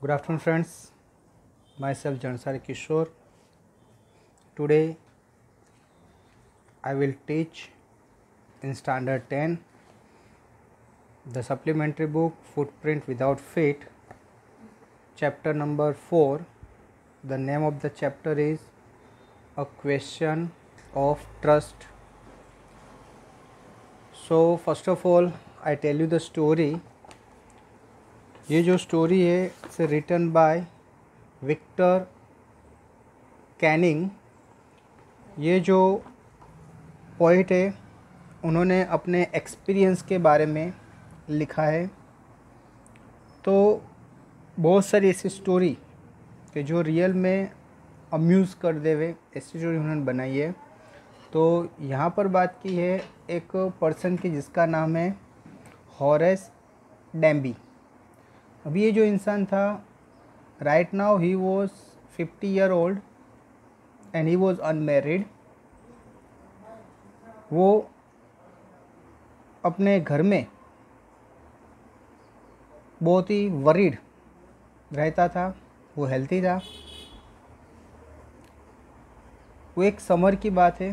Good afternoon, friends. Myself Jansari Kishore. Today I will teach in Standard 10 the supplementary book Footprint Without Feet, chapter number 4. The name of the chapter is A Question of Trust. So first of all I tell you the story. ये जो story है it's written by Victor Canning. ये जो poet है उन्होंने अपने experience के बारे में लिखा है। तो बहुत सारी ऐसी स्टोरी कि जो रियल में अम्यूज़ कर देवे ऐसी स्टोरी उन्होंने बनाई है। तो यहाँ पर बात की है एक पर्सन की जिसका नाम है हॉरेस डैम्बी। अभी ये जो इंसान था right now he was 50 year old and he was unmarried. वो अपने घर में बहुत ही वरीड रहता था, वो हेल्थी था। वो एक समर की बात है,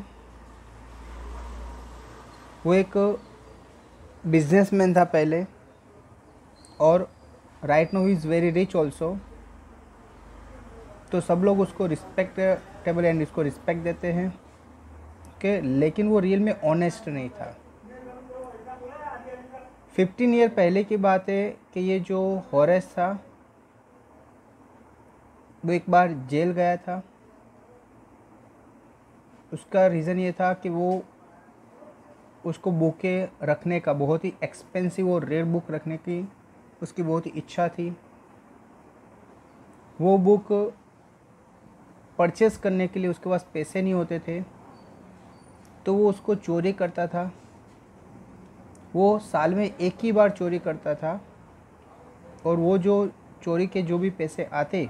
वो एक बिजनेसमैन था पहले और right now he is very rich also. तो सब लोग उसको रिस्पेक्टेबल एंड इसको रिस्पेक्ट देते हैं कि लेकिन वो रियल में ऑनेस्ट नहीं था। 15 ईयर पहले की बात है कि ये जो हॉरेस था वो एक बार जेल गया था। उसका रीज़न ये था कि वो उसको बुकें रखने का बहुत ही एक्सपेंसिव और रेयर बुक रखने की उसकी बहुत ही इच्छा थी। वो बुक परचेस करने के लिए उसके पास पैसे नहीं होते थे, तो वो उसको चोरी करता था। वो साल में एक ही बार चोरी करता था और वो जो चोरी के जो भी पैसे आते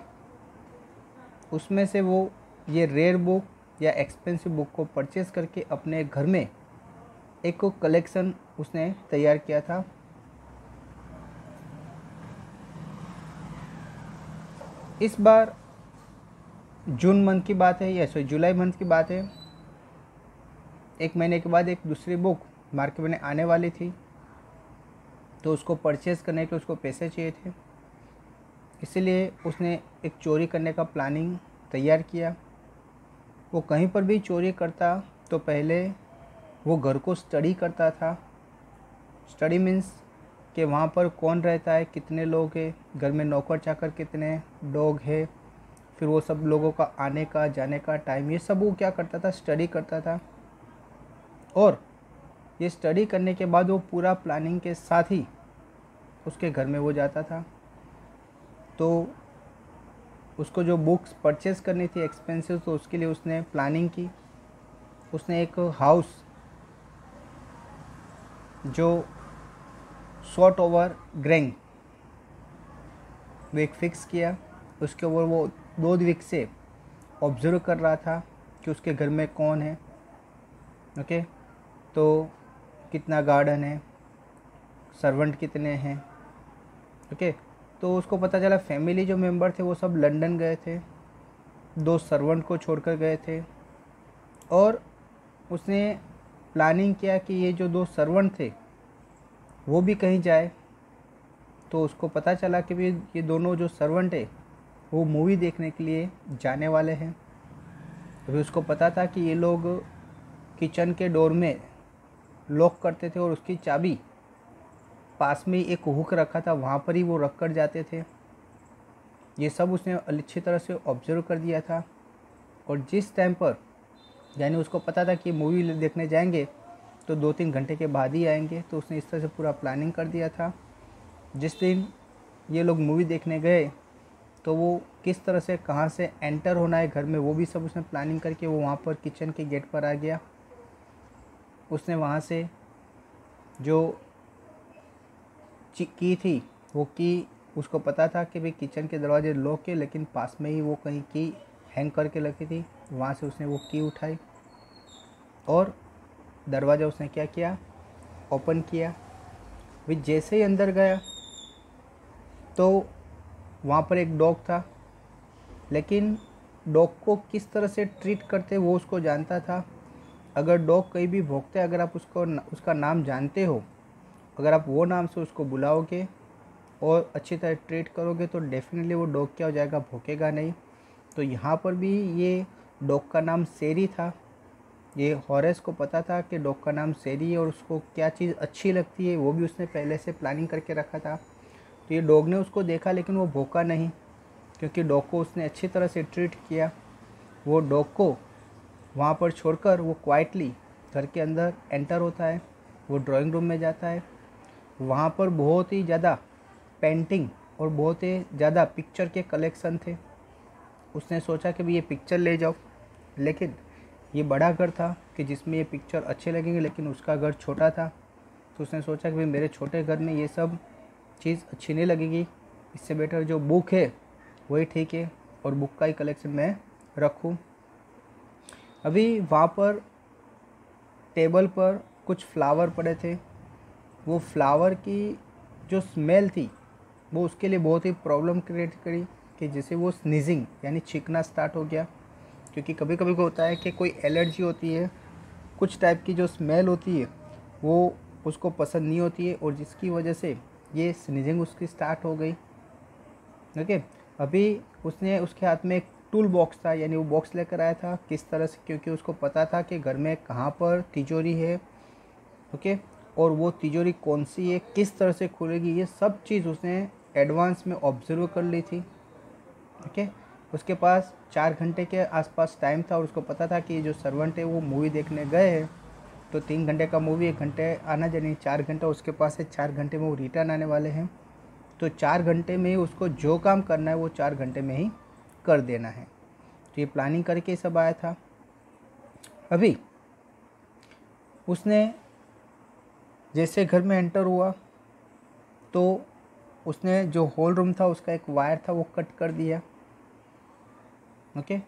उसमें से वो ये रेयर बुक या एक्सपेंसिव बुक को परचेस करके अपने घर में एक कलेक्शन उसने तैयार किया था। इस बार जून मंथ की बात है या जुलाई मंथ की बात है। एक महीने के बाद एक दूसरी बुक मार्केट में आने वाली थी, तो उसको परचेज़ करने के उसको पैसे चाहिए थे, इसलिए उसने एक चोरी करने का प्लानिंग तैयार किया। वो कहीं पर भी चोरी करता तो पहले वो घर को स्टडी करता था। स्टडी मीन्स कि वहाँ पर कौन रहता है, कितने लोग हैं, घर में नौकर चाकर कितने डॉग है, फिर वो सब लोगों का आने का जाने का टाइम, ये सब वो क्या करता था, स्टडी करता था। और ये स्टडी करने के बाद वो पूरा प्लानिंग के साथ ही उसके घर में वो जाता था। तो उसको जो बुक्स परचेज़ करनी थी एक्सपेंसिव, तो उसके लिए उसने प्लानिंग की। उसने एक हाउस जो शॉर्ट ओवर ग्रेंग वो एक फ़िक्स किया। उसके ऊपर वो 2 वीक से ऑब्ज़र्व कर रहा था कि उसके घर में कौन है, ओके, तो कितना गार्डन है, सर्वेंट कितने हैं, ओके। तो उसको पता चला फैमिली जो मेंबर थे वो सब लंदन गए थे, 2 सर्वेंट को छोड़कर गए थे। और उसने प्लानिंग किया कि ये जो 2 सर्वेंट थे वो भी कहीं जाए। तो उसको पता चला कि भी ये दोनों जो सर्वेंट है वो मूवी देखने के लिए जाने वाले हैं। तो फिर उसको पता था कि ये लोग किचन के डोर में लॉक करते थे और उसकी चाबी पास में ही एक हुक रखा था, वहाँ पर ही वो रख कर जाते थे। ये सब उसने अच्छी तरह से ऑब्जर्व कर दिया था। और जिस टाइम पर यानी उसको पता था कि मूवी देखने जाएंगे तो 2-3 घंटे के बाद ही आएंगे, तो उसने इस तरह से पूरा प्लानिंग कर दिया था। जिस दिन ये लोग मूवी देखने गए तो वो किस तरह से कहाँ से एंटर होना है घर में वो भी सब उसने प्लानिंग करके वो वहाँ पर किचन के गेट पर आ गया। उसने वहाँ से जो की थी वो की उसको पता था कि भाई किचन के दरवाजे लॉक है, लेकिन पास में ही वो कहीं की हैंग करके रखी थी। वहाँ से उसने वो की उठाई और दरवाज़ा उसने क्या किया, ओपन किया। वे जैसे ही अंदर गया तो वहाँ पर एक डॉग था, लेकिन डॉग को किस तरह से ट्रीट करते वो उसको जानता था। अगर डॉग कहीं भी भौंकते, अगर आप उसका नाम जानते हो, अगर आप वो नाम से उसको बुलाओगे और अच्छी तरह ट्रीट करोगे तो डेफिनेटली वो डॉग क्या हो जाएगा, भौंकेगा नहीं। तो यहाँ पर भी ये डॉग का नाम सेरी था। ये हॉरेस को पता था कि डॉग का नाम सेरी है और उसको क्या चीज़ अच्छी लगती है वो भी उसने पहले से प्लानिंग करके रखा था। तो ये डॉग ने उसको देखा लेकिन वो भौंका नहीं, क्योंकि डॉग को उसने अच्छी तरह से ट्रीट किया। वो डॉग को वहाँ पर छोड़कर वो क्वाइटली घर के अंदर एंटर होता है। वो ड्राइंग रूम में जाता है। वहाँ पर बहुत ही ज़्यादा पेंटिंग और बहुत ही ज़्यादा पिक्चर के कलेक्शन थे। उसने सोचा कि भाई ये पिक्चर ले जाओ, लेकिन ये बड़ा घर था कि जिसमें ये पिक्चर अच्छे लगेंगे, लेकिन उसका घर छोटा था। तो उसने सोचा कि भाई मेरे छोटे घर में ये सब चीज़ अच्छी नहीं लगेगी, इससे बेटर जो बुक है वही ठीक है और बुक का ही कलेक्शन मैं रखूँ। अभी वहाँ पर टेबल पर कुछ फ्लावर पड़े थे। वो फ्लावर की जो स्मेल थी वो उसके लिए बहुत ही प्रॉब्लम क्रिएट करी कि जैसे वो स्नीजिंग यानी छींकना स्टार्ट हो गया। क्योंकि कभी कभी को होता है कि कोई एलर्जी होती है, कुछ टाइप की जो स्मेल होती है वो उसको पसंद नहीं होती है और जिसकी वजह से ये स्नीजिंग उसकी स्टार्ट हो गई। ओके, अभी उसने उसके हाथ में एक टूल बॉक्स था, यानी वो बॉक्स लेकर आया था। किस तरह से, क्योंकि उसको पता था कि घर में कहाँ पर तिजोरी है, ओके, और वो तिजोरी कौन सी है, किस तरह से खुलेगी, ये सब चीज़ उसने एडवांस में ऑब्जर्व कर ली थी। ओके, उसके पास 4 घंटे के आसपास टाइम था और उसको पता था कि जो सर्वेंट है वो मूवी देखने गए हैं, तो 3 घंटे का मूवी, 1 घंटे आना जाने, 4 घंटा उसके पास है, 4 घंटे में वो रिटर्न आने वाले हैं। तो 4 घंटे में ही उसको जो काम करना है वो 4 घंटे में ही कर देना है। तो ये प्लानिंग करके सब आया था। अभी उसने जैसे घर में एंटर हुआ तो उसने जो हॉल रूम था उसका एक वायर था वो कट कर दिया। ओके,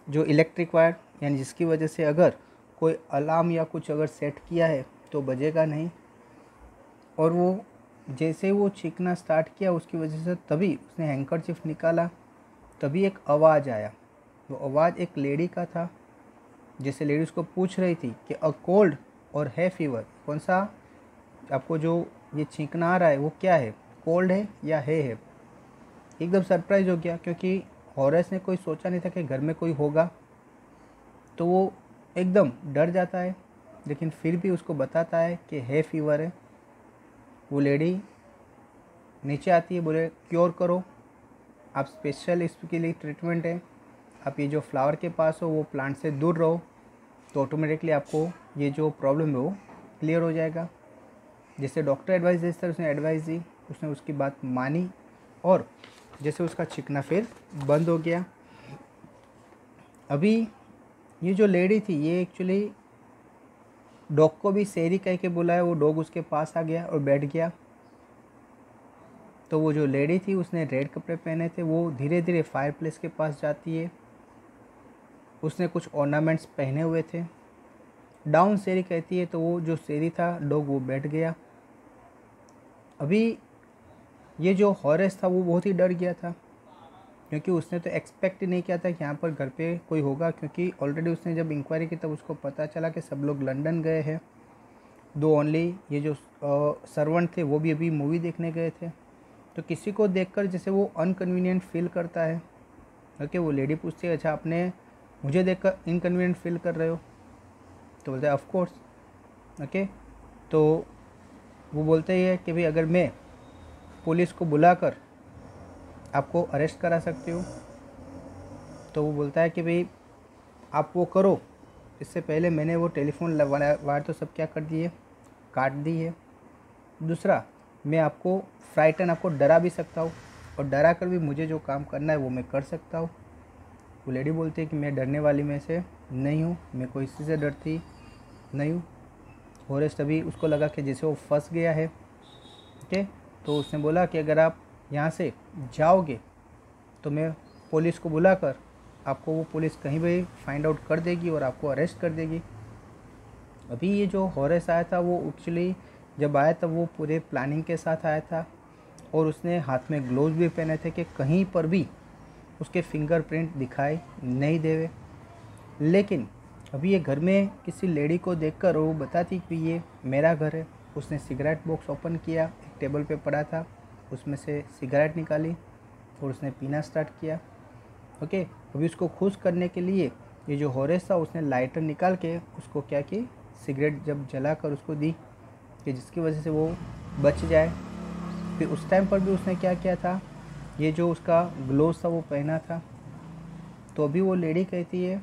जो इलेक्ट्रिक वायर, यानी जिसकी वजह से अगर कोई अलार्म या कुछ अगर सेट किया है तो बजेगा नहीं। और वो जैसे वो चीखना स्टार्ट किया उसकी वजह से तभी उसने हैंकरचिफ निकाला, तभी एक आवाज़ आया। वो आवाज़ एक लेडी का था। जैसे लेडी उसको पूछ रही थी कि अ कोल्ड और है फीवर, कौन सा आपको जो ये छींकना आ रहा है वो क्या है, कोल्ड है या है। एकदम सरप्राइज हो गया क्योंकि हॉरेस ने कोई सोचा नहीं था कि घर में कोई होगा, तो वो एकदम डर जाता है, लेकिन फिर भी उसको बताता है कि है फीवर है। वो लेडी नीचे आती है, बोले क्योर करो, आप स्पेशल इसके लिए ट्रीटमेंट है, आप ये जो फ्लावर के पास हो वो प्लांट से दूर रहो, तो ऑटोमेटिकली आपको ये जो प्रॉब्लम है वो क्लियर हो जाएगा। जैसे डॉक्टर एडवाइस दे, सर उसने एडवाइस दी, उसने उसकी बात मानी और जैसे उसका छिकना फिर बंद हो गया। अभी ये जो लेडी थी ये एक्चुअली डॉग को भी सेरी कह के बुलाया, वो डॉग उसके पास आ गया और बैठ गया। तो वो जो लेडी थी उसने रेड कपड़े पहने थे, वो धीरे धीरे फायर प्लेस के पास जाती है। उसने कुछ ऑर्नामेंट्स पहने हुए थे। डाउन सेरी कहती है, तो वो जो सेरी था डॉग वो बैठ गया। अभी ये जो हॉरेस था वो बहुत ही डर गया था क्योंकि उसने तो एक्सपेक्ट नहीं किया था कि यहाँ पर घर पे कोई होगा, क्योंकि ऑलरेडी उसने जब इंक्वायरी की तब उसको पता चला कि सब लोग लंदन गए हैं। दो ओनली ये जो सर्वेंट थे वो भी अभी मूवी देखने गए थे। तो किसी को देखकर जैसे वो अनकन्वीनियंट फील करता है। ओके, वो लेडी पूछती है, अच्छा आपने मुझे देखकर इनकन्वीनियंट फील कर रहे हो? तो बोलते हैं ऑफ कोर्स। ओके, तो वो बोलते ही है कि भाई अगर मैं पुलिस को बुलाकर आपको अरेस्ट करा सकती हूँ, तो वो बोलता है कि भाई आप वो करो, इससे पहले मैंने वो टेलीफोन वायर तो सब क्या कर दिए, काट दी है। दूसरा, मैं आपको फ्राइटन, आपको डरा भी सकता हूँ और डरा कर भी मुझे जो काम करना है वो मैं कर सकता हूँ। वो लेडी बोलती है कि मैं डरने वाली में से नहीं हूँ, मैं कोई चीज़ से डरती नहीं हूँ। हॉरेस तभी उसको लगा कि जैसे वो फंस गया है। ओके, तो उसने बोला कि अगर आप यहाँ से जाओगे तो मैं पुलिस को बुलाकर आपको, वो पुलिस कहीं भी फाइंड आउट कर देगी और आपको अरेस्ट कर देगी। अभी ये जो हॉरेस आया था वो एक्चुअली जब आया तब वो पूरे प्लानिंग के साथ आया था और उसने हाथ में ग्लोव्स भी पहने थे कि कहीं पर भी उसके फिंगरप्रिंट दिखाई नहीं देवे। लेकिन अभी ये घर में किसी लेडी को देखकर वो बताती कि ये मेरा घर है। उसने सिगरेट बॉक्स ओपन किया, एक टेबल पे पड़ा था, उसमें से सिगरेट निकाली और उसने पीना स्टार्ट किया। ओके, अभी उसको खुश करने के लिए ये जो हॉरेस था उसने लाइटर निकाल के उसको क्या की, सिगरेट जब जलाकर उसको दी कि जिसकी वजह से वो बच जाए। फिर उस टाइम पर भी उसने क्या किया था, ये जो उसका ग्लोव्स था वो पहना था। तो अभी वो लेडी कहती है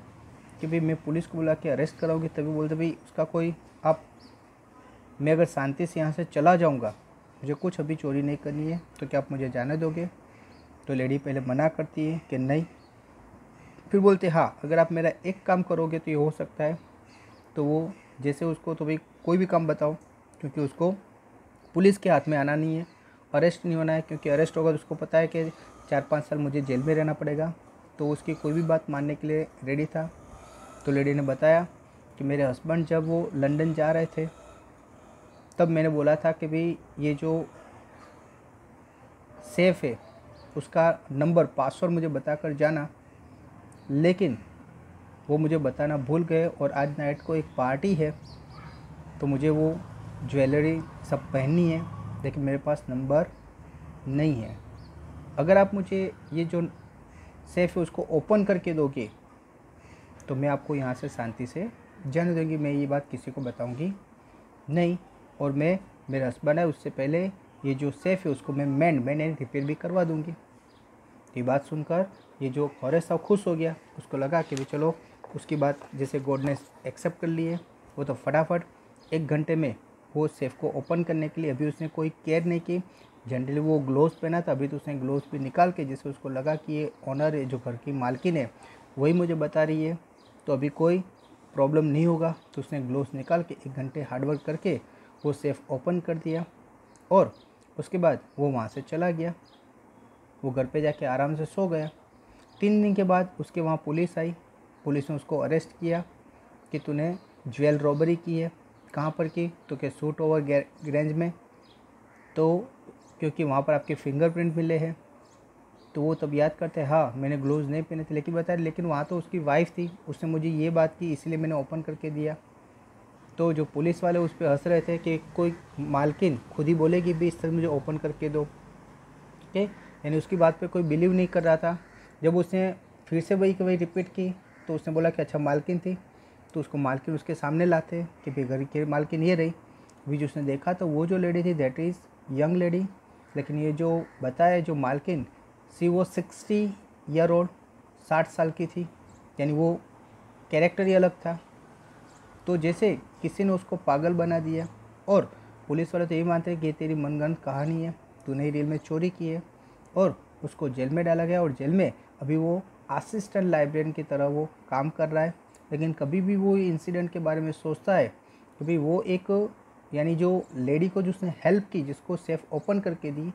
कि भाई मैं पुलिस को बुला के अरेस्ट कराऊंगी। तभी बोलते भाई उसका कोई आप, मैं अगर शांति से यहाँ से चला जाऊँगा, मुझे कुछ अभी चोरी नहीं करनी है, तो क्या आप मुझे जाने दोगे? तो लेडी पहले मना करती है कि नहीं, फिर बोलते हाँ अगर आप मेरा एक काम करोगे तो ये हो सकता है। तो वो जैसे उसको, तो भाई कोई भी काम बताओ, क्योंकि उसको पुलिस के हाथ में आना नहीं है, अरेस्ट नहीं होना है, क्योंकि अरेस्ट होगा तो उसको पता है कि 4-5 साल मुझे जेल में रहना पड़ेगा। तो उसकी कोई भी बात मानने के लिए रेडी था। तो लेडी ने बताया कि मेरे हस्बैंड जब वो लंदन जा रहे थे तब मैंने बोला था कि भाई ये जो सेफ़ है उसका नंबर पासवर्ड मुझे बताकर जाना, लेकिन वो मुझे बताना भूल गए और आज नाइट को एक पार्टी है तो मुझे वो ज्वेलरी सब पहननी है, लेकिन मेरे पास नंबर नहीं है। अगर आप मुझे ये जो सेफ़ है उसको ओपन करके दोगे तो मैं आपको यहाँ से शांति से जाने दूँगी, मैं ये बात किसी को बताऊँगी नहीं। और मैं, मेरा हस्बैंड है, उससे पहले ये जो सेफ़ है उसको मैंने रिपेयर भी करवा दूँगी। ये बात सुनकर ये जो हॉरेस था खुश हो गया। उसको लगा कि भी चलो उसकी बात जैसे गॉड ने एक्सेप्ट कर ली है। वो तो फटाफट 1 घंटे में वो सेफ़ को ओपन करने के लिए, अभी उसने कोई केयर नहीं की। जनरली वो ग्लोव्स पहना था, अभी तो उसने ग्लोव्स भी निकाल के, जिससे उसको लगा कि ये ऑनर है, जो घर की मालकिन है, वही मुझे बता रही है, तो अभी कोई प्रॉब्लम नहीं होगा। तो उसने ग्लोव्स निकाल के 1 घंटे हार्डवर्क करके वो सेफ़ ओपन कर दिया और उसके बाद वो वहाँ से चला गया। वो घर पे जाके आराम से सो गया। 3 दिन के बाद उसके वहाँ पुलिस आई। पुलिस ने उसको अरेस्ट किया कि तूने ज्वेल रॉबरी की है। कहाँ पर की? तो क्या सूट ओवर रेंज में। तो क्योंकि वहाँ पर आपके फिंगरप्रिंट मिले हैं। तो वो तब याद करते हैं हाँ मैंने ग्लोव्स नहीं पहने थे, लेकिन बताया लेकिन वहाँ तो उसकी वाइफ थी, उसने मुझे ये बात की इसलिए मैंने ओपन करके दिया। तो जो पुलिस वाले उस पर हंस रहे थे कि कोई मालकिन खुद ही बोलेगी भी इस तरह मुझे ओपन करके दो। ओके, यानी उसकी बात पे कोई बिलीव नहीं कर रहा था। जब उसने फिर से वही रिपीट की तो उसने बोला कि अच्छा मालकिन थी। तो उसको मालकिन उसके सामने लाते कि भाई घर की मालकिन ये रही। अभी जो उसने देखा तो वो जो लेडी थी दैट इज़ यंग लेडी, लेकिन ये जो बताया जो मालकिन सी वो 60 ईयर ओल्ड, 60 साल की थी, यानी वो कैरेक्टर ही अलग था। तो जैसे किसी ने उसको पागल बना दिया। और पुलिस वाले तो ये मानते हैं कि ये तेरी मनगढ़ंत कहानी है, तूने रील में चोरी की है। और उसको जेल में डाला गया और जेल में अभी वो असिस्टेंट लाइब्रेरियन की तरह वो काम कर रहा है। लेकिन कभी भी वो इंसिडेंट के बारे में सोचता है कि भाई वो एक, यानी जो लेडी को जिसने हेल्प की, जिसको सेफ ओपन करके दी,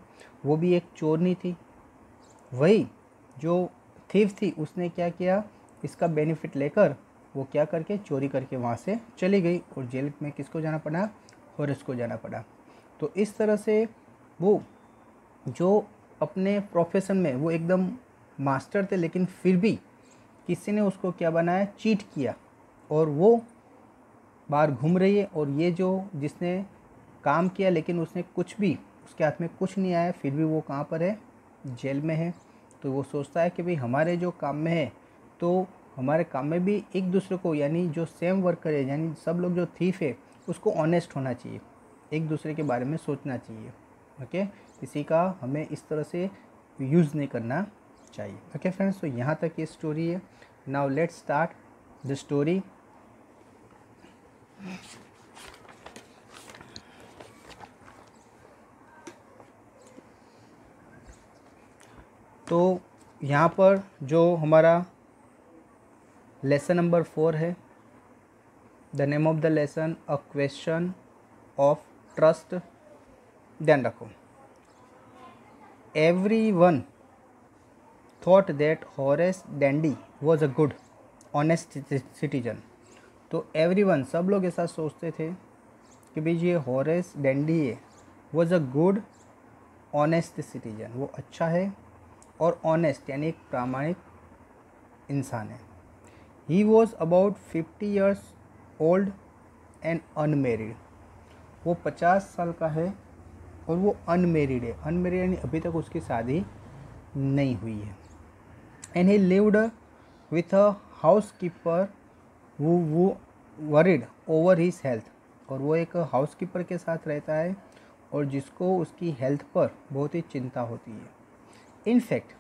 वो भी एक चोर नहीं थी। वही जो थीफ थी उसने क्या किया, इसका बेनिफिट लेकर वो क्या करके चोरी करके वहाँ से चली गई और जेल में किसको जाना पड़ा? हॉरेस को जाना पड़ा। तो इस तरह से वो जो अपने प्रोफेशन में वो एकदम मास्टर थे, लेकिन फिर भी किसी ने उसको क्या बनाया, चीट किया और वो बाहर घूम रही है। और ये जो जिसने काम किया लेकिन उसने कुछ भी, उसके हाथ में कुछ नहीं आया, फिर भी वो कहाँ पर है? जेल में है। तो वो सोचता है कि भाई हमारे जो काम में है तो हमारे काम में भी एक दूसरे को, यानी जो सेम वर्कर है, यानी सब लोग जो थीफ है उसको ऑनेस्ट होना चाहिए, एक दूसरे के बारे में सोचना चाहिए। ओके, किसी का हमें इस तरह से यूज़ नहीं करना चाहिए। ओके फ्रेंड्स, तो यहाँ तक ये स्टोरी है। Now let's start the story. तो यहाँ पर जो हमारा लेसन नंबर 4 है, the name of the lesson a question of trust. ध्यान रखो, everyone thought that Horace Dandy was a good, honest citizen। तो everyone, सब लोग ऐसा सोचते थे कि भाई ये हॉरेस डैंडी है, was a good, honest citizen, वो अच्छा है और ऑनेस्ट यानी एक प्रामाणिक इंसान है। He was about 50 years old and unmarried, वो 50 साल का है और वो अनमेरिड है। अनमेरिड यानी अभी तक उसकी शादी नहीं हुई है। And he lived with a house keeper वो वरिड ओवर हिज हेल्थ, और वो एक हाउस कीपर के साथ रहता है और जिसको उसकी हेल्थ पर बहुत ही चिंता होती है। In fact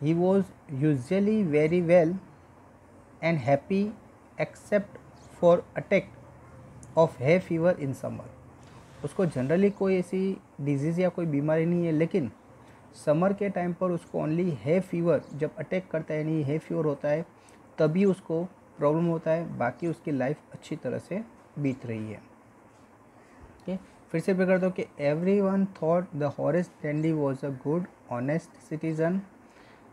he was usually very well and happy except for attack of है फीवर इन समर। उसको जनरली कोई ऐसी डिजीज़ या कोई बीमारी नहीं है, लेकिन समर के टाइम पर उसको ओनली है फीवर, जब अटैक करता है यानी है फीवर होता है तभी उसको प्रॉब्लम होता है, बाकी उसकी लाइफ अच्छी तरह से बीत रही है। ओके, फिर से रिपीट करता हूँ कि every one thought the Horace Dandy was a good honest citizen.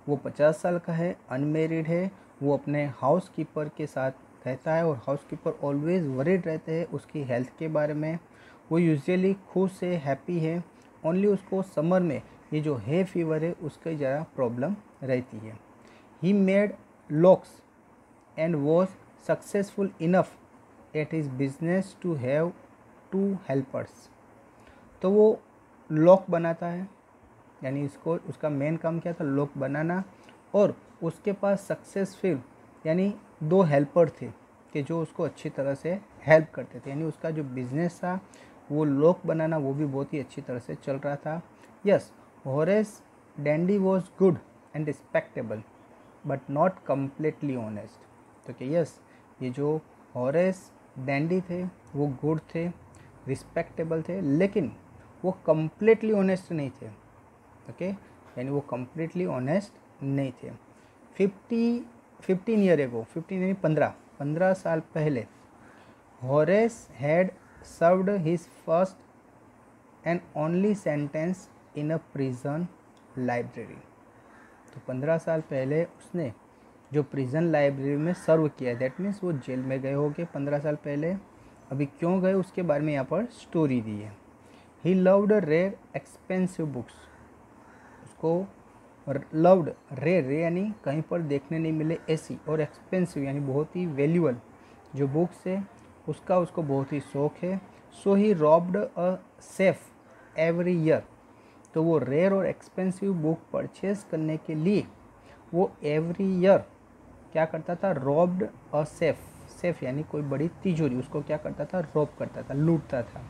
वो 50 साल का है, अनमेरिड है, वो अपने हाउस कीपर के साथ रहता है और हाउस कीपर ऑलवेज वरीड रहते हैं उसकी हेल्थ के बारे में। वो यूजुअली खुश है, हैप्पी है, ओनली उसको समर में ये जो है फीवर है उसकी ज़रा प्रॉब्लम रहती है। He made locks and was successful enough at his business to have 2 helpers. तो वो लॉक बनाता है, यानी इसको उसका मेन काम क्या था, लॉक बनाना, और उसके पास सक्सेसफुल यानी 2 हेल्पर थे कि जो उसको अच्छी तरह से हेल्प करते थे, यानी उसका जो बिज़नेस था वो लॉक बनाना वो भी बहुत ही अच्छी तरह से चल रहा था। Yes, Horace Dandy was good and respectable but not completely honest. तो कि यस, ये जो हॉरेस डेंडी थे वो गुड थे, रिस्पेक्टेबल थे, लेकिन वो कम्प्लीटली ऑनेस्ट नहीं थे। ओके, यानी वो कम्प्लीटली ऑनेस्ट नहीं थे। 15 ईयर एगो, 15 यानी 15 साल पहले Horace had served his first and only sentence in a prison library. तो 15 साल पहले उसने जो प्रिजन लाइब्रेरी में सर्व किया, दैट मीन्स वो जेल में गए होंगे 15 साल पहले। अभी क्यों गए उसके बारे में यहाँ पर स्टोरी दी है। He loved rare expensive books, उसको लव्ड रेयर यानी कहीं पर देखने नहीं मिले ऐसी, और एक्सपेंसिव यानी बहुत ही वैल्यूबल जो बुक्स है उसका उसको बहुत ही शौक है। So he robbed a safe every year, तो वो रेयर और एक्सपेंसिव बुक परचेज करने के लिए वो एवरी ईयर क्या करता था, रॉब्ड अ सेफ, सेफ यानी कोई बड़ी तिजोरी, उसको क्या करता था, रॉब करता था, लूटता था।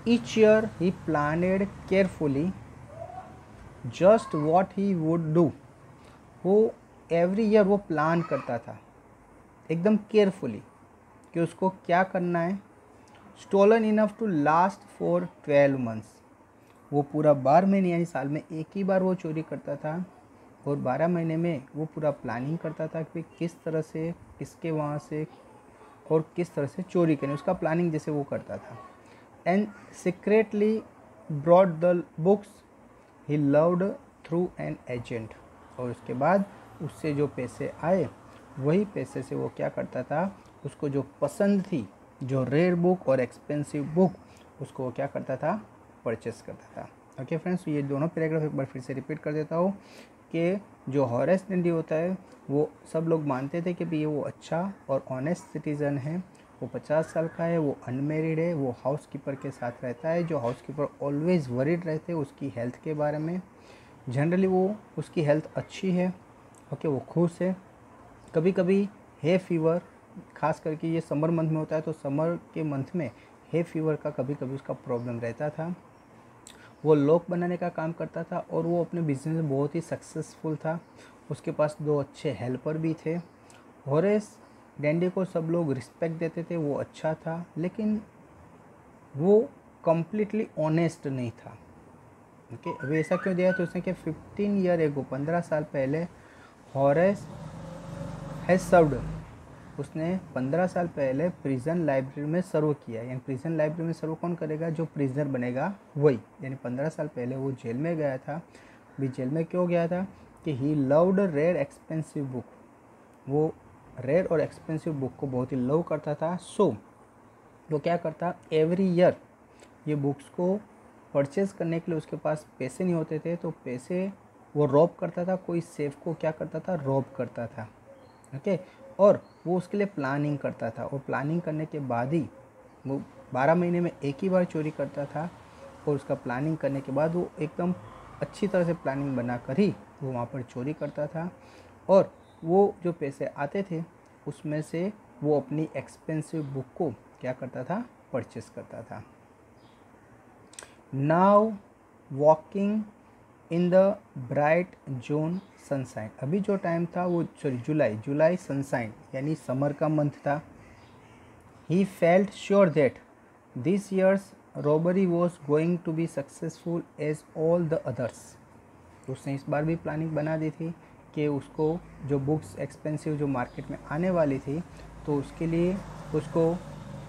Each year he planned carefully just what he would do, वो एवरी ईयर वो प्लान करता था एकदम केयरफुली कि उसको क्या करना है। Stolen enough to last for 12 months, वो पूरा 12 महीने यानी साल में एक ही बार वो चोरी करता था, और 12 महीने में वो पूरा प्लानिंग करता था कि किस तरह से, किसके वहाँ से और किस तरह से चोरी करें, उसका प्लानिंग जैसे वो करता था। And secretly brought the books he loved through an agent, और उसके बाद उससे जो पैसे आए वही पैसे से वो क्या करता था, उसको जो पसंद थी, जो रेयर बुक और एक्सपेंसिव बुक, उसको वो क्या करता था, परचेस करता था। ओके फ्रेंड्स, ये दोनों पैराग्राफ एक बार फिर से रिपीट कर देता हूँ कि जो हॉरेस डेंडी होता है वो सब लोग मानते थे कि भाई वो अच्छा और ऑनेस्ट सिटीज़न है, वो 50 साल का है, वो अनमेरिड है, वो हाउस कीपर के साथ रहता है, जो हाउस कीपर ऑलवेज वरीड रहते हैं उसकी हेल्थ के बारे में। जनरली वो उसकी हेल्थ अच्छी है, ओके, वो खुश है। कभी कभी है फीवर, खास करके ये समर मंथ में होता है, तो समर के मंथ में है फीवर का कभी कभी उसका प्रॉब्लम रहता था। वो लॉक बनाने का काम करता था और वो अपने बिजनेस में बहुत ही सक्सेसफुल था। उसके पास 2 अच्छे हेल्पर भी थे। हॉरेस डेंडी को सब लोग रिस्पेक्ट देते थे, वो अच्छा था, लेकिन वो कम्प्लीटली ऑनेस्ट नहीं था। ओके, अभी ऐसा क्यों दिया, तो उसने कि 15 ईयर एगो, 15 साल पहले हॉरेस हैज सर्व्ड, उसने 15 साल पहले प्रिजन लाइब्रेरी में सर्व किया। यानी प्रिजन लाइब्रेरी में सर्व कौन करेगा, जो प्रिजनर बनेगा वही। यानी 15 साल पहले वो जेल में गया था। भी जेल में क्यों गया था कि he loved rare expensive book, वो रेयर और एक्सपेंसिव बुक को बहुत ही लव करता था। सो वो क्या करता, एवरी ईयर ये बुक्स को परचेज़ करने के लिए उसके पास पैसे नहीं होते थे, तो पैसे वो रॉब करता था, कोई सेफ को क्या करता था, रॉब करता था। ओके, और वो उसके लिए प्लानिंग करता था, और प्लानिंग करने के बाद ही वो 12 महीने में एक ही बार चोरी करता था, और उसका प्लानिंग करने के बाद वो एकदम अच्छी तरह से प्लानिंग बना कर ही वो वहाँ पर चोरी करता था, और वो जो पैसे आते थे उसमें से वो अपनी एक्सपेंसिव बुक को क्या करता था, परचेस करता था। Now walking in the bright June sunshine, अभी जो टाइम था वो जुलाई सनसाइन यानी समर का मंथ था। He felt sure that this year's robbery was going to be successful as all the others. उसने इस बार भी प्लानिंग बना दी थी कि उसको जो बुक्स एक्सपेंसिव जो मार्केट में आने वाली थी, तो उसके लिए उसको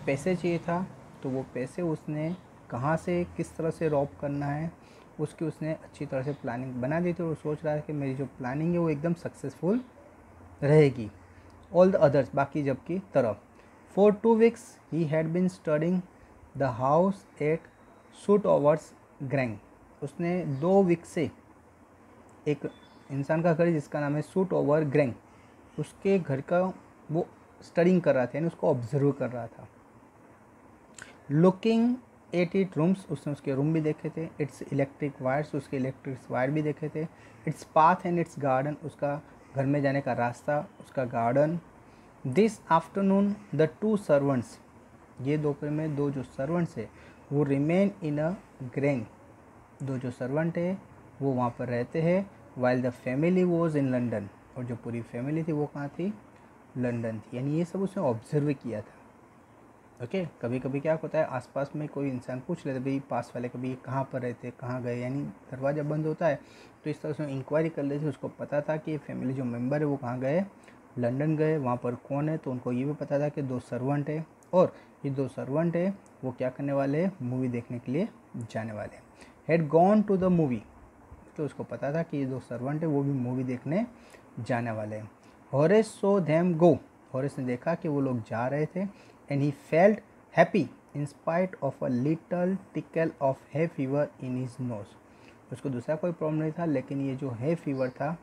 पैसे चाहिए था, तो वो पैसे उसने कहाँ से किस तरह से रॉब करना है उसकी उसने अच्छी तरह से प्लानिंग बना दी थी, और सोच रहा है कि मेरी जो प्लानिंग है वो एकदम सक्सेसफुल रहेगी ऑल द अदर्स, बाकी जब की तरफ। For 2 weeks he had been studying the house at suit overs grange. उसने 2 वीक से एक इंसान का घर जिसका नाम है सूट ओवर ग्रैंग, उसके घर का वो स्टडिंग कर रहा था, यानी उसको ऑब्जर्व कर रहा था। लुकिंग एट इट रूम्स, उसने उसके रूम भी देखे थे, इट्स इलेक्ट्रिक वायर्स, उसके इलेक्ट्रिक वायर भी देखे थे, its path and it's garden, उसका घर में जाने का रास्ता, उसका garden. This afternoon the 2 servants, ये दोपहर में 2 जो सर्वेंट्स है वो रिमेन इन अ ग्रैंग, 2 जो सर्वेंट है वो वहाँ पर रहते हैं, while the family was in London, और जो पूरी फैमिली थी वो कहाँ थी, लंदन थी। यानी ये सब उसने ऑब्जर्व किया था। ओके, कभी कभी क्या होता है, आसपास में कोई इंसान पूछ लेते भाई पास वाले कभी कहाँ पर रहते, कहाँ गए, यानी दरवाज़ा बंद होता है तो इस तरह से इंक्वायरी कर लेते, उसको पता था कि फैमिली जो मेंबर है वो कहाँ गए, लंदन गए, वहाँ पर कौन है, तो उनको ये भी पता था कि 2 सर्वेंट है, और ये 2 सर्वेंट है वो क्या करने वाले हैं, मूवी देखने के लिए जाने वाले हैं। Had gone to the movie, तो उसको पता था कि ये 2 सर्वेंट है वो भी मूवी देखने जाने वाले हैं। हॉरेस सो देम गो, हॉरेस ने देखा कि वो लोग जा रहे थे, and he felt happy in spite of a little tackle of है फीवर इन हिज नोज। उसको दूसरा कोई प्रॉब्लम नहीं था, लेकिन ये जो है फीवर था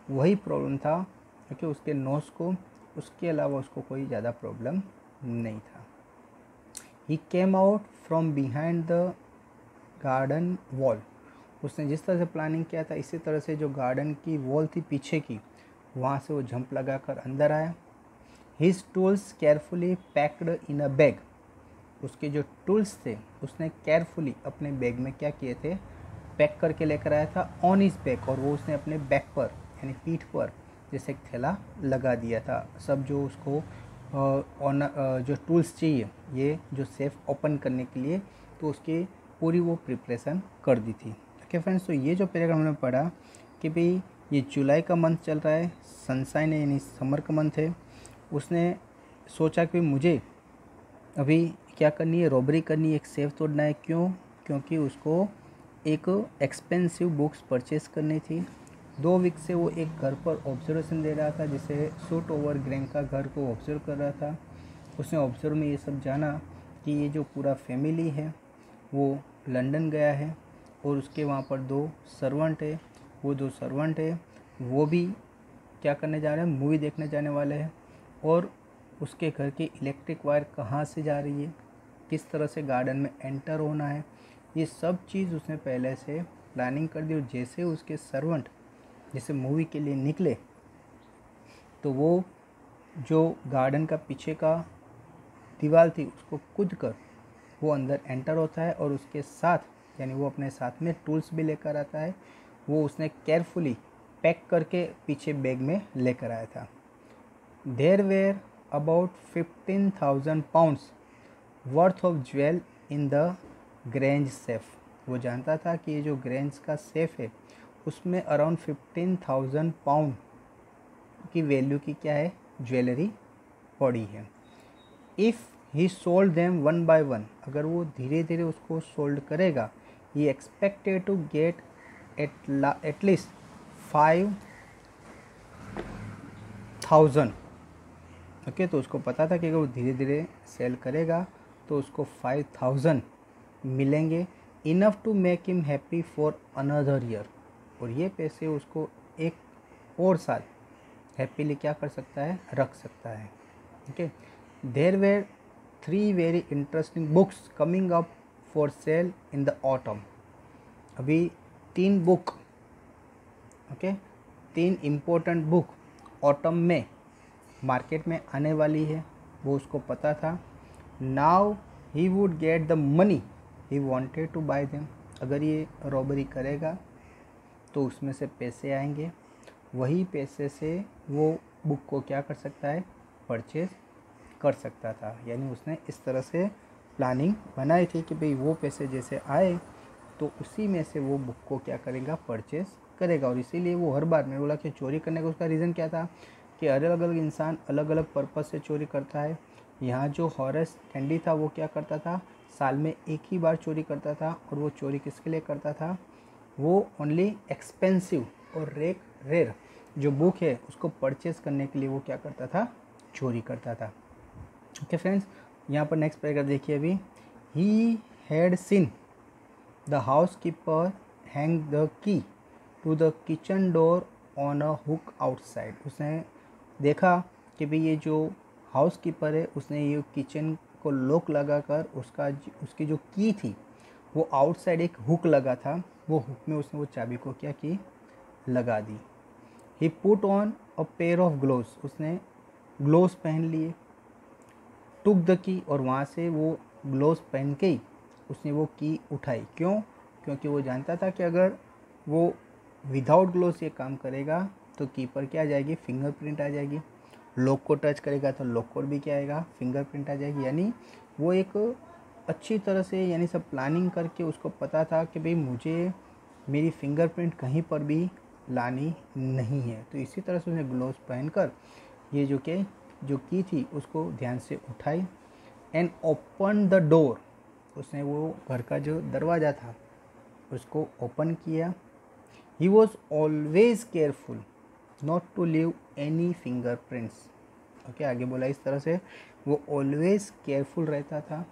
वही प्रॉब्लम था, क्योंकि उसके नोज़ को, उसके अलावा उसको कोई ज़्यादा प्रॉब्लम नहीं था। He came out from behind the garden wall, उसने जिस तरह से प्लानिंग किया था इसी तरह से जो गार्डन की वॉल थी पीछे की, वहाँ से वो जंप लगा कर अंदर आया। His tools carefully packed in a bag, उसके जो टूल्स थे उसने केयरफुली अपने बैग में क्या किए थे, पैक करके लेकर आया था ऑन हिज बैक, और वो उसने अपने बैक पर यानी पीठ पर जैसे एक थैला लगा दिया था। सब जो उसको जो टूल्स चाहिए ये जो सेफ ओपन करने के लिए, तो उसकी पूरी वो प्रिपरेशन कर दी थी। ओके फ्रेंड्स, तो ये जो पैराग्राफ हमने पढ़ा कि भाई ये जुलाई का मंथ चल रहा है, सनशाइन है यानी समर का मंथ है, उसने सोचा कि मुझे अभी क्या करनी है, रॉबरी करनी है, एक सेफ तोड़ना है। क्यों? क्योंकि उसको एक एक्सपेंसिव बुक्स परचेस करनी थी। 2 वीक से वो एक घर पर ऑब्जर्वेशन दे रहा था, जिसे सूट ओवर ग्रैंग का घर को ऑब्जर्व कर रहा था। उसने ऑब्जर्व में ये सब जाना कि ये जो पूरा फैमिली है वो लंदन गया है, और उसके वहाँ पर 2 सर्वेंट है, वो 2 सर्वेंट है वो भी क्या करने जा रहे हैं, मूवी देखने जाने वाले हैं, और उसके घर की इलेक्ट्रिक वायर कहाँ से जा रही है, किस तरह से गार्डन में एंटर होना है, ये सब चीज़ उसने पहले से प्लानिंग कर दी। और जैसे उसके सर्वेंट जैसे मूवी के लिए निकले, तो वो जो गार्डन का पीछे का दीवार थी उसको कूद कर वो अंदर एंटर होता है, और उसके साथ यानी वो अपने साथ में टूल्स भी लेकर आता है, वो उसने केयरफुली पैक करके पीछे बैग में लेकर आया था। There were about 15,000 pounds worth of jewel in the Grange safe, वो जानता था कि ये जो ग्रेंज का सेफ है उसमें अराउंड 15,000 पाउंड की वैल्यू की क्या है, ज्वेलरी पड़ी है। If he sold them one by one, अगर वो धीरे धीरे उसको सोल्ड करेगा, he expected to get at least 5,000। Okay, तो उसको पता था कि अगर वो धीरे धीरे सेल करेगा तो उसको 5,000 मिलेंगे, enough to make him happy for another year, और ये पैसे उसको एक और साल हैप्पीली क्या कर सकता है, रख सकता है। Okay, there were 3 very interesting books coming up for sale in the autumn. अभी 3 book, okay, 3 important book autumn में मार्केट में आने वाली है, वो उसको पता था। Now he would get the money he wanted to buy them. अगर ये रॉबरी करेगा तो उसमें से पैसे आएंगे, वही पैसे से वो बुक को क्या कर सकता है, परचेज कर सकता था। यानी उसने इस तरह से प्लानिंग बनाई थी कि भाई वो पैसे जैसे आए तो उसी में से वो बुक को क्या करेगा, परचेज करेगा। और इसीलिए वो हर बार, मैंने बोला कि चोरी करने का उसका रीज़न क्या था कि अलग अलग इंसान अलग अलग पर्पज़ से चोरी करता है। यहाँ जो हॉरेस कैंडी था वो क्या करता था, साल में एक ही बार चोरी करता था, और वो चोरी किसके लिए करता था, वो ओनली एक्सपेंसिव और रेयर जो बुक है उसको परचेज करने के लिए वो क्या करता था, चोरी करता था। ओके फ्रेंड्स, यहाँ पर नेक्स्ट पैराग्राफ देखिए। अभी he had seen the housekeeper hang the key to the kitchen door on a hook outside. उसने देखा कि भाई ये जो हाउस कीपर है उसने ये किचन को लॉक लगाकर उसकी जो की थी वो आउटसाइड एक हुक लगा था, वो हुक में उसने वो चाबी को क्या की, लगा दी। He put on a pair of gloves, उसने ग्लोव्स पहन लिए। टुक द की, और वहाँ से वो ग्लोव्स पहन के ही उसने वो की उठाई। क्यों? क्योंकि वो जानता था कि अगर वो विदाउट ग्लोव्स ये काम करेगा तो की पर क्या आ जाएगी, फिंगरप्रिंट आ जाएगी। लॉक को टच करेगा तो लॉक पर भी क्या आएगा, फिंगरप्रिंट आ जाएगी। यानी वो एक अच्छी तरह से, यानी सब प्लानिंग करके उसको पता था कि भाई मुझे मेरी फिंगरप्रिंट कहीं पर भी लानी नहीं है। तो इसी तरह से उसने ग्लोव्स पहनकर ये जो की थी उसको ध्यान से उठाई। एंड ओपन द डोर, उसने वो घर का जो दरवाज़ा था उसको ओपन किया। He was always careful not to leave any fingerprints. Okay, आगे बोला इस तरह से वो ऑलवेज केयरफुल रहता था।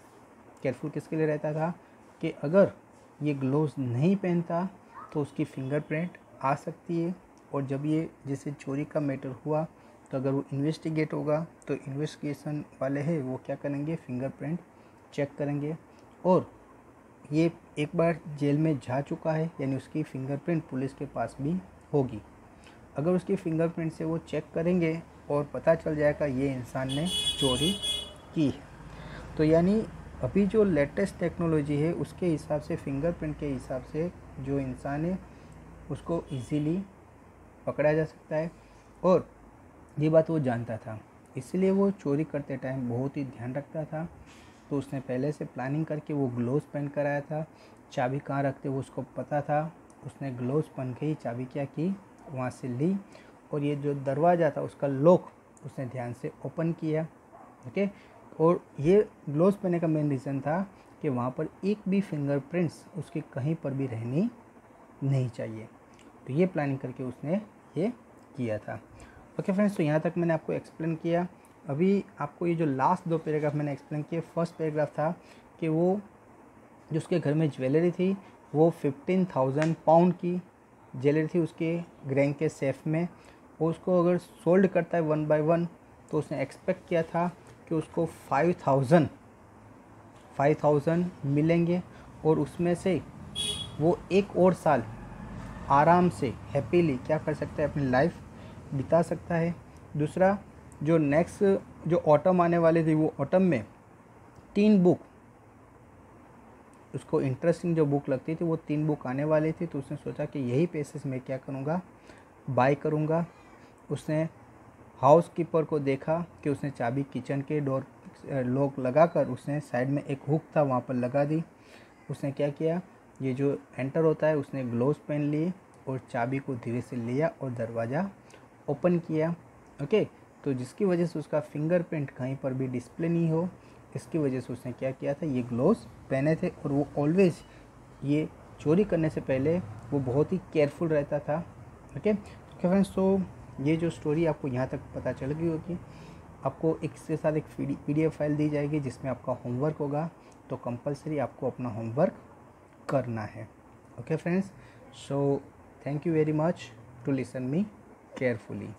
केयरफुल किसके लिए रहता था कि अगर ये ग्लोव्स नहीं पहनता तो उसकी फिंगरप्रिंट आ सकती है, और जब ये जैसे चोरी का मैटर हुआ तो अगर वो इन्वेस्टिगेट होगा तो इन्वेस्टिगेशन वाले हैं वो क्या करेंगे, फिंगरप्रिंट चेक करेंगे। और ये एक बार जेल में जा चुका है यानी उसकी फिंगरप्रिंट पुलिस के पास भी होगी। अगर उसकी फिंगरप्रिंट से वो चेक करेंगे और पता चल जाएगा ये इंसान ने चोरी की है, तो यानी अभी जो लेटेस्ट टेक्नोलॉजी है उसके हिसाब से, फिंगरप्रिंट के हिसाब से जो इंसान है उसको इजीली पकड़ा जा सकता है। और ये बात वो जानता था, इसलिए वो चोरी करते टाइम बहुत ही ध्यान रखता था। तो उसने पहले से प्लानिंग करके वो ग्लोव्स पहन कर आया था। चाबी कहाँ रखते वो उसको पता था, उसने ग्लोव्स पहन के ही चाबी क्या की, वहाँ से ली, और ये जो दरवाज़ा था उसका लॉक उसने ध्यान से ओपन किया। ओके, और ये ग्लोव्स पहनने का मेन रीज़न था कि वहाँ पर एक भी फिंगरप्रिंट्स उसके कहीं पर भी रहनी नहीं चाहिए। तो ये प्लानिंग करके उसने ये किया था। ओके फ्रेंड्स, तो यहाँ तक मैंने आपको एक्सप्लेन किया। अभी आपको ये जो लास्ट 2 पैराग्राफ मैंने एक्सप्लेन किए, फर्स्ट पैराग्राफ था कि वो जो उसके घर में ज्वेलरी थी वो 15,000 पाउंड की ज्वेलरी थी उसके ग्रैंड के सेफ में। वो उसको अगर सोल्ड करता है 1 बाय 1 तो उसने एक्सपेक्ट किया था कि उसको 5,000 मिलेंगे, और उसमें से वो एक और साल आराम से हैप्पीली क्या कर सकता है, अपनी लाइफ बिता सकता है। दूसरा, जो नेक्स्ट जो ऑटम आने वाले थे वो ऑटम में 3 बुक उसको इंटरेस्टिंग जो बुक लगती थी वो 3 बुक आने वाली थी। तो उसने सोचा कि यही पैसे से मैं क्या करूँगा, बाय करूँगा। उसने हाउस कीपर को देखा कि उसने चाबी किचन के डोर लॉक लगाकर उसने साइड में एक हुक था वहाँ पर लगा दी। उसने क्या किया, ये जो एंटर होता है उसने ग्लोव्स पहन लिए और चाबी को धीरे से लिया और दरवाज़ा ओपन किया। ओके, तो जिसकी वजह से उसका फिंगरप्रिंट कहीं पर भी डिस्प्ले नहीं हो, इसकी वजह से उसने क्या किया था, ये ग्लोव्स पहने थे। और वो ऑलवेज ये चोरी करने से पहले वो बहुत ही केयरफुल रहता था। ओके फ्रेंड्स, तो ये जो स्टोरी आपको यहाँ तक पता चल गई होगी। आपको इसके साथ एक PDF फाइल दी जाएगी जिसमें आपका होमवर्क होगा, तो कंपलसरी आपको अपना होमवर्क करना है। Okay friends, so thank you very much to listen me carefully.